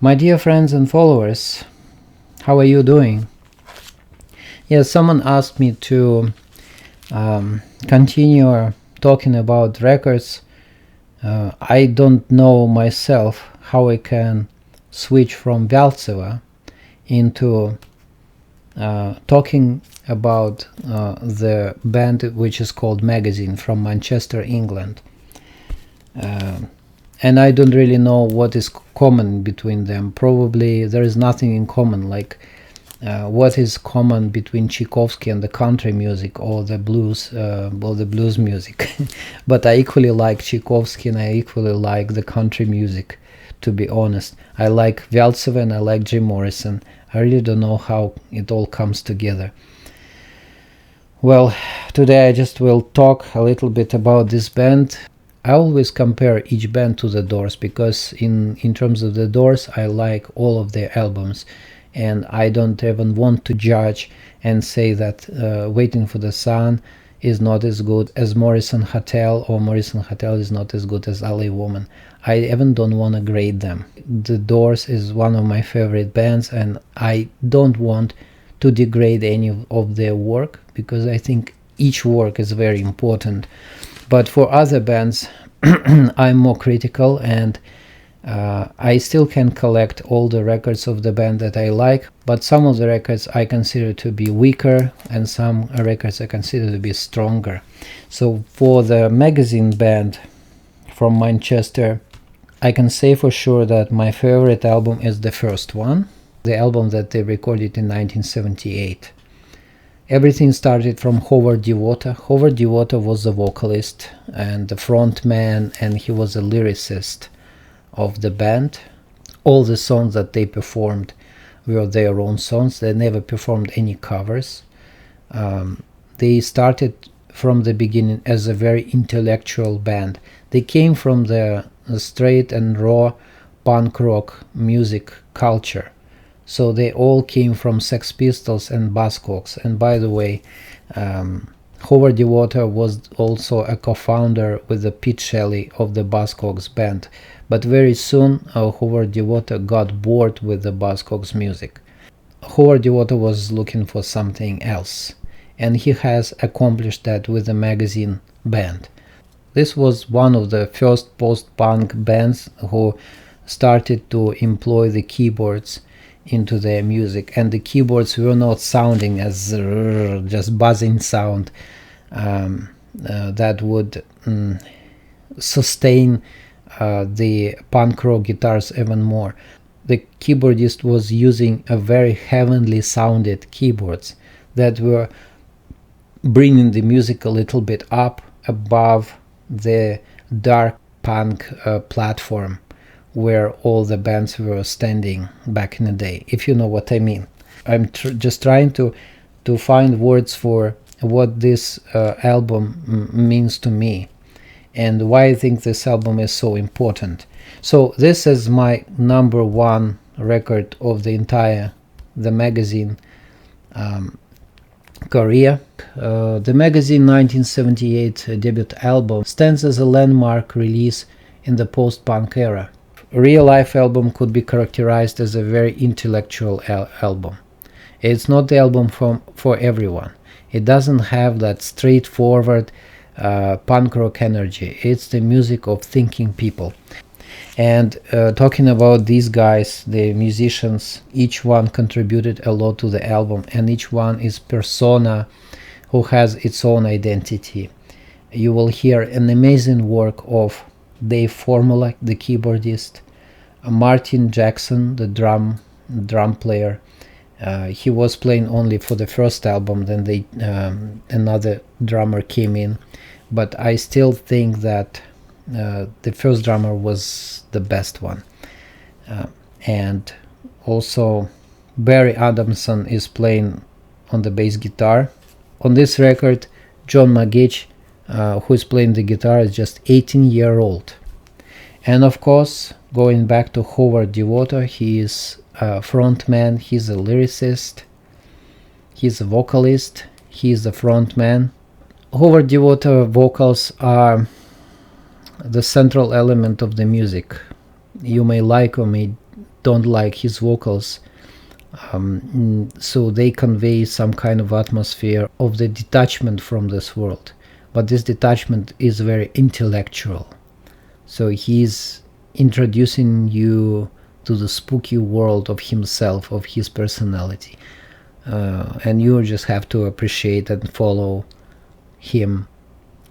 My dear friends and followers, how are you doing? Yes, someone asked me to continue talking about records. I don't know myself how I can switch from Valtseva into talking about the band which is called Magazine from Manchester, England. And I don't really know what is common between them. Probably there is nothing in common, like what is common between Tchaikovsky and the country music or the blues music. But I equally like Tchaikovsky and I equally like the country music, to be honest. I like Valtseva and I like Jim Morrison. I really don't know how it all comes together. Well, today I just will talk a little bit about this band. I always compare each band to the Doors, because in terms of the Doors I like all of their albums, and I don't even want to judge and say that Waiting for the Sun is not as good as Morrison Hotel, or Morrison Hotel is not as good as LA Woman. I even don't want to grade them. The Doors is one of my favorite bands, and I don't want to degrade any of their work, because I think each work is very important. But for other bands, I'm more critical, and I still can collect all the records of the band that I like, but some of the records I consider to be weaker, and some records I consider to be stronger. So for the Magazine band from Manchester, I can say for sure that my favorite album is the first one, the album that they recorded in 1978. Everything started from Howard Devoto. Howard Devoto was the vocalist and the front man, and he was a lyricist of the band. All the songs that they performed were their own songs. They never performed any covers. They started from the beginning as a very intellectual band. They came from the straight and raw punk rock music culture. So they all came from Sex Pistols and Buzzcocks. And by the way, Howard Devoto was also a co-founder with the Pete Shelley of the Buzzcocks band. But very soon Howard Devoto got bored with the Buzzcocks music. Howard Devoto was looking for something else, and he has accomplished that with the Magazine band. This was one of the first post-punk bands who started to employ the keyboards into their music, and the keyboards were not sounding as just buzzing sound that would sustain the punk rock guitars even more. The keyboardist was using a very heavenly sounded keyboards that were bringing the music a little bit up above the dark punk platform where all the bands were standing back in the day, if you know what I mean. I'm just trying to find words for what this album means to me and why I think this album is so important. So this is my number one record of the Magazine career. The Magazine 1978 debut album stands as a landmark release in the post-punk era. A real-life album could be characterized as a very intellectual album. It's not the album for everyone. It doesn't have that straightforward punk rock energy. It's the music of thinking people. And talking about these guys, the musicians, each one contributed a lot to the album, and each one is persona who has its own identity. You will hear an amazing work of Dave Formula, the keyboardist, Martin Jackson, the drum player. He was playing only for the first album, then another drummer came in, but I still think that the first drummer was the best one. And also Barry Adamson is playing on the bass guitar. On this record, John Magich, who is playing the guitar, is just 18-year-old. And of course, going back to Howard Devoto, he is a frontman, he's a lyricist, he's a vocalist, he's the frontman. Howard Devoto vocals are the central element of the music. You may like or may don't like his vocals. So they convey some kind of atmosphere of the detachment from this world, but this detachment is very intellectual. So he's introducing you to the spooky world of himself, of his personality, and you just have to appreciate and follow him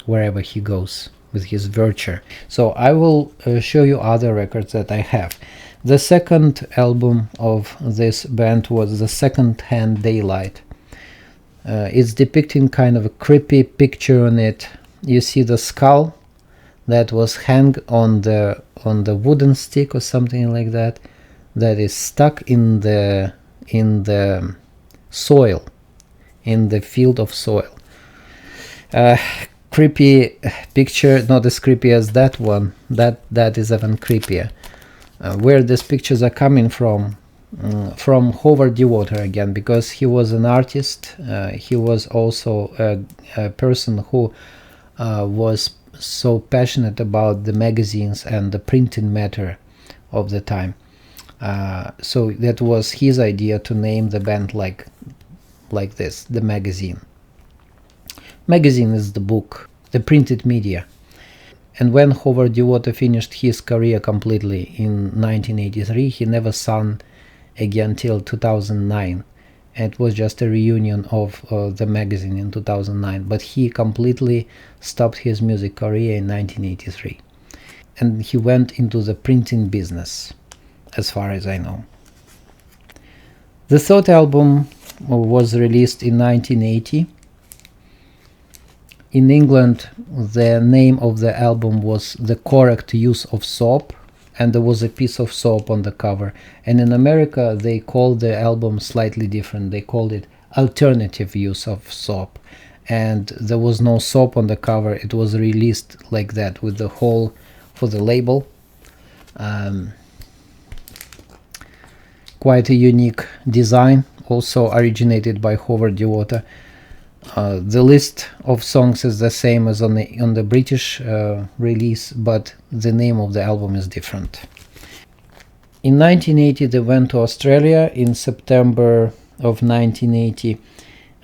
wherever he goes with his virtue. So I will show you other records that I have. The second album of this band was The Second Hand Daylight. It's depicting kind of a creepy picture on it. You see the skull that was hung on the wooden stick or something like that, that is stuck in the soil, in the field of soil. Creepy picture, not as creepy as that one. That is even creepier. Where these pictures are coming from Howard Devoto again, because he was an artist. He was also a person who was so passionate about the magazines and the printing matter of the time. So that was his idea to name the band like this, the magazine. Magazine is the book, the printed media. And when Howard Devoto finished his career completely in 1983, he never sang again till 2009. And it was just a reunion of the magazine in 2009. But he completely stopped his music career in 1983. And he went into the printing business, as far as I know. The third album was released in 1980. In England, the name of the album was The Correct Use of Soap, and there was a piece of soap on the cover. And in America, they called the album slightly different. They called it Alternative Use of Soap. And there was no soap on the cover. It was released like that, with the hole for the label. Quite a unique design, also originated by Howard Devoto. The list of songs is the same as on the British release, but the name of the album is different. In 1980 they went to Australia in September of 1980,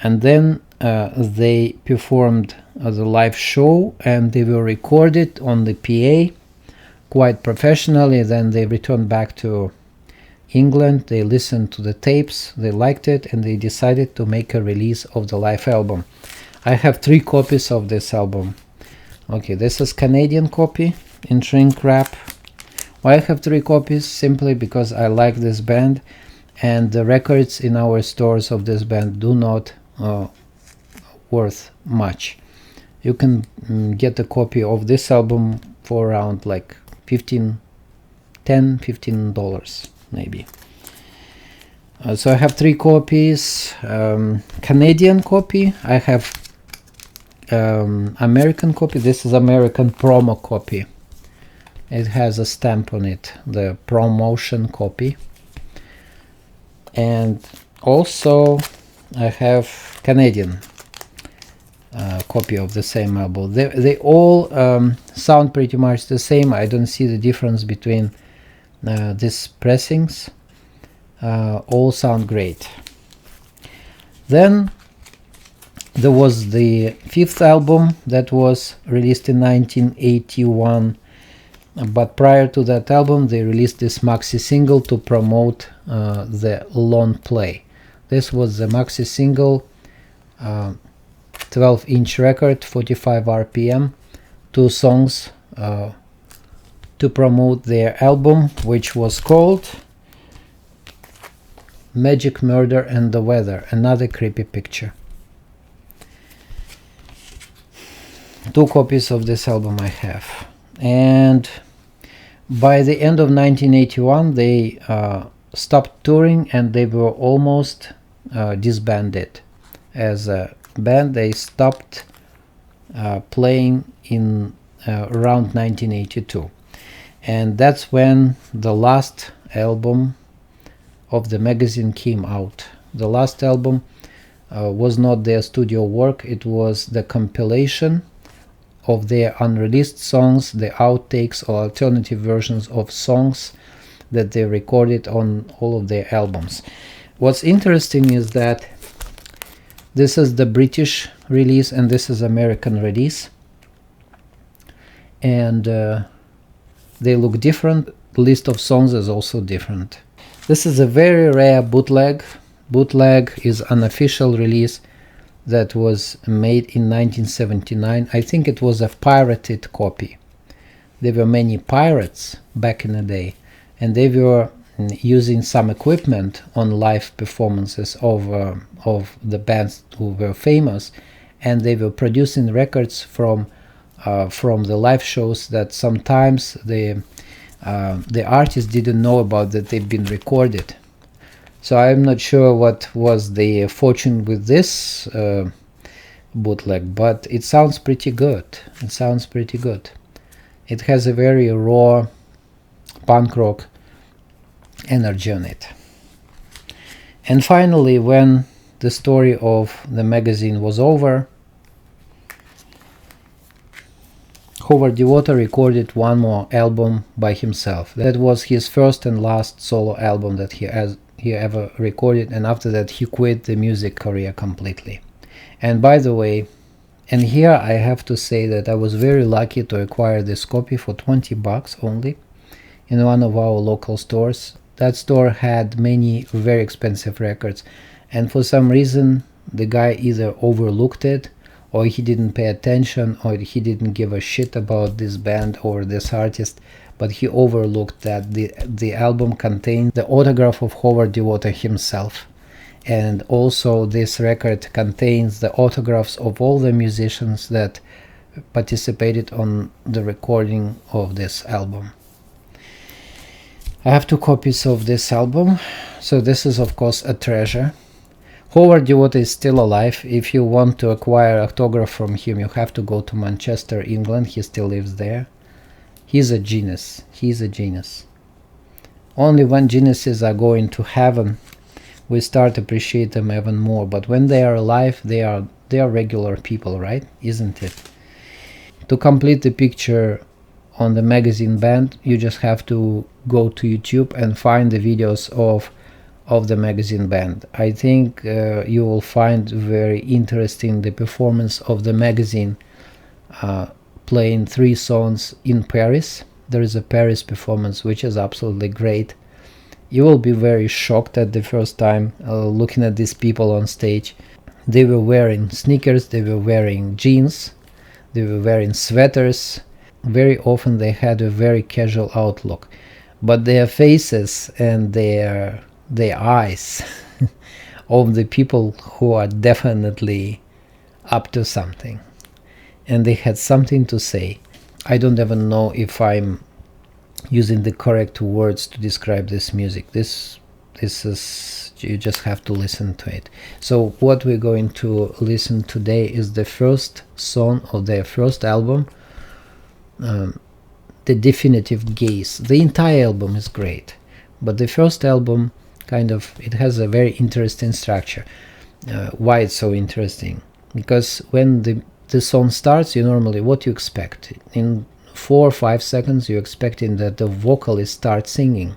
and then they performed the live show, and they were recorded on the PA quite professionally. Then they returned back to England, they listened to the tapes, they liked it, and they decided to make a release of the live album. I have 3 copies of this album. Okay, this is Canadian copy in shrink wrap. Why I have 3 copies? Simply because I like this band, and the records in our stores of this band do not worth much. You can get a copy of this album for around like $15 maybe. So I have 3 copies. Canadian copy, I have American copy. This is American promo copy. It has a stamp on it, the promotion copy. And also I have Canadian copy of the same album. They all sound pretty much the same. I don't see the difference between these pressings. All sound great. Then there was the 5th album that was released in 1981, but prior to that album they released this maxi single to promote the long play. This was the maxi single, 12-inch record, 45 RPM, 2 songs to promote their album, which was called Magic, Murder and the Weather, another creepy picture. 2 copies of this album I have. And by the end of 1981 they stopped touring, and they were almost disbanded as a band. They stopped playing in around 1982. And that's when the last album of the magazine came out. The last album was not their studio work, it was the compilation of their unreleased songs, the outtakes or alternative versions of songs that they recorded on all of their albums. What's interesting is that this is the British release and this is American release, and they look different. The list of songs is also different. This is a very rare bootleg. Bootleg is an official release that was made in 1979. I think it was a pirated copy. There were many pirates back in the day, and they were using some equipment on live performances of the bands who were famous, and they were producing records from the live shows that sometimes the artists didn't know about, that they've been recorded. So I'm not sure what was the fortune with this bootleg, but it sounds pretty good. It sounds pretty good. It has a very raw punk rock energy on it. And finally, when the story of the magazine was over, Howard Devoto recorded one more album by himself. That was his first and last solo album that he ever recorded, and after that he quit the music career completely. And by the way, and here I have to say that I was very lucky to acquire this copy for $20 only in one of our local stores. That store had many very expensive records, and for some reason the guy either overlooked it, or he didn't pay attention, or he didn't give a shit about this band or this artist, but he overlooked that the album contained the autograph of Howard Devoto himself. And also this record contains the autographs of all the musicians that participated on the recording of this album. I have 2 copies of this album, so this is of course a treasure. Howard Devoto is still alive. If you want to acquire autograph from him, you have to go to Manchester, England. He still lives there. He's a genius. He's a genius. Only when geniuses are going to heaven, we start to appreciate them even more. But when they are alive, they are regular people, right? Isn't it? To complete the picture on the magazine band, you just have to go to YouTube and find the videos of the magazine band. I think you will find very interesting the performance of the magazine playing 3 songs in Paris. There is a Paris performance which is absolutely great. You will be very shocked at the first time looking at these people on stage. They were wearing sneakers, they were wearing jeans, they were wearing sweaters. Very often they had a very casual outlook, but their faces and their eyes of the people who are definitely up to something, and they had something to say. I don't even know if I'm using the correct words to describe this music. This is, you just have to listen to it. So what we're going to listen today is the first song of their first album, The Definitive Gaze. The entire album is great, but the first album it has a very interesting structure. Why it's so interesting? Because when the song starts, you normally, what you expect? In 4 or 5 seconds, you're expecting that the vocalist starts singing.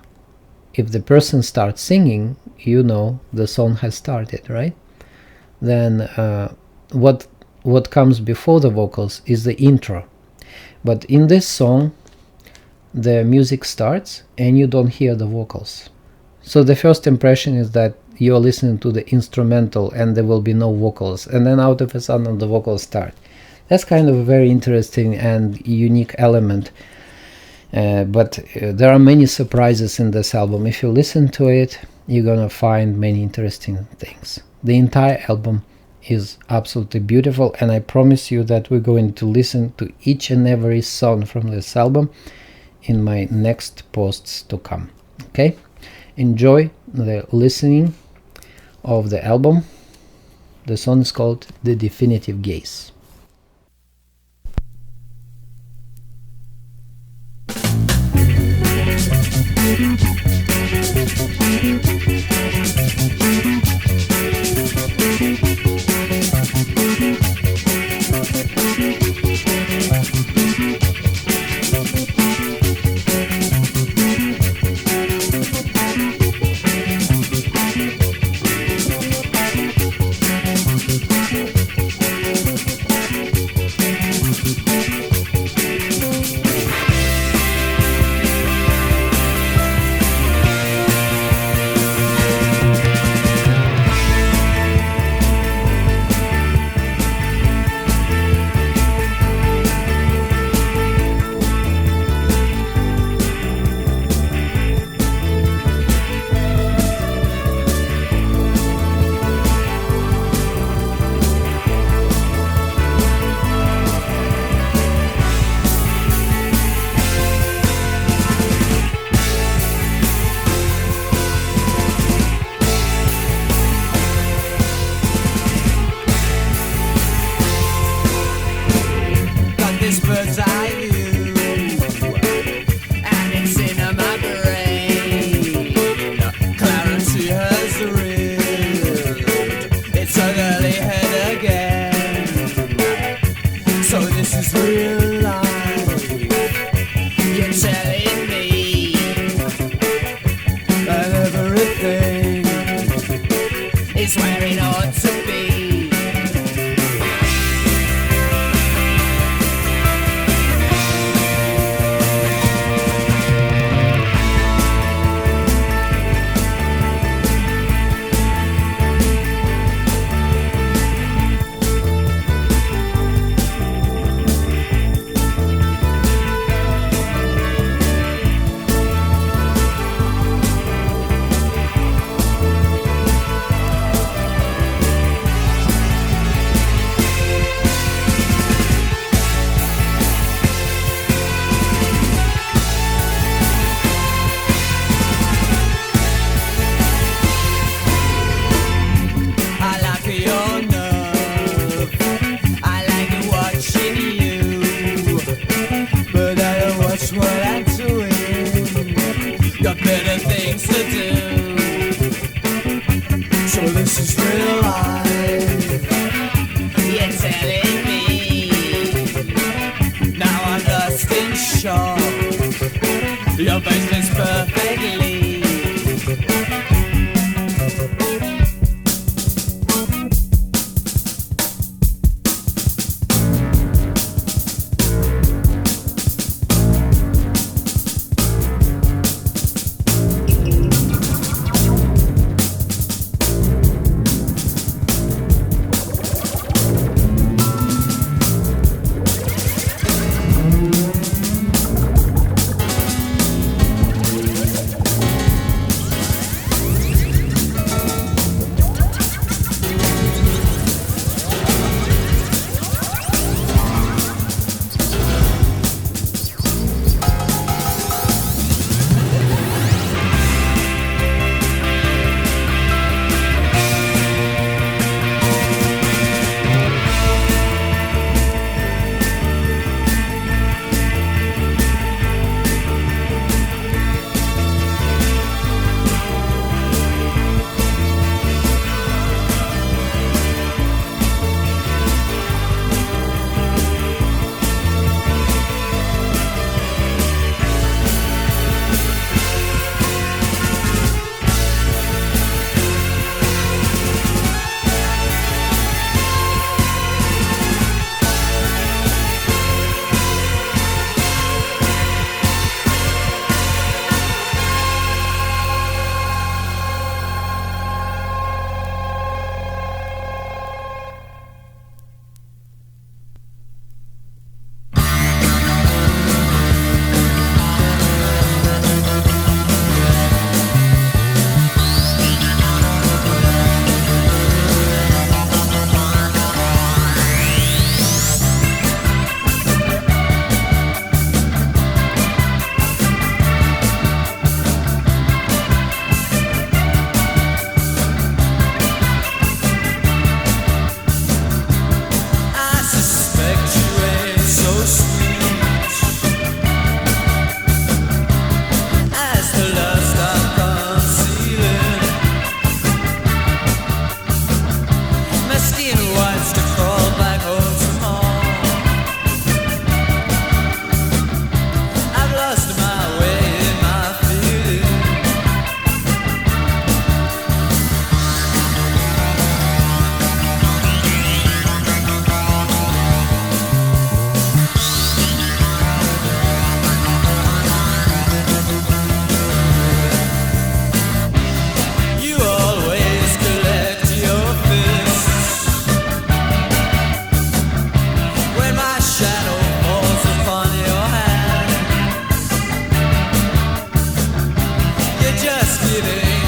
If the person starts singing, you know the song has started, right? Then what comes before the vocals is the intro. But in this song, the music starts and you don't hear the vocals. So the first impression is that you're listening to the instrumental and there will be no vocals, and then out of a sudden the vocals start. That's kind of a very interesting and unique element, but there are many surprises in this album. If you listen to it, you're gonna find many interesting things. The entire album is absolutely beautiful, and I promise you that we're going to listen to each and every song from this album in my next posts to come. Okay? Enjoy the listening of the album. The song is called The Definitive Gaze. things to do. So this is real life. You're telling me. Now I'm lost in shock. Your face fits perfectly. Just kidding.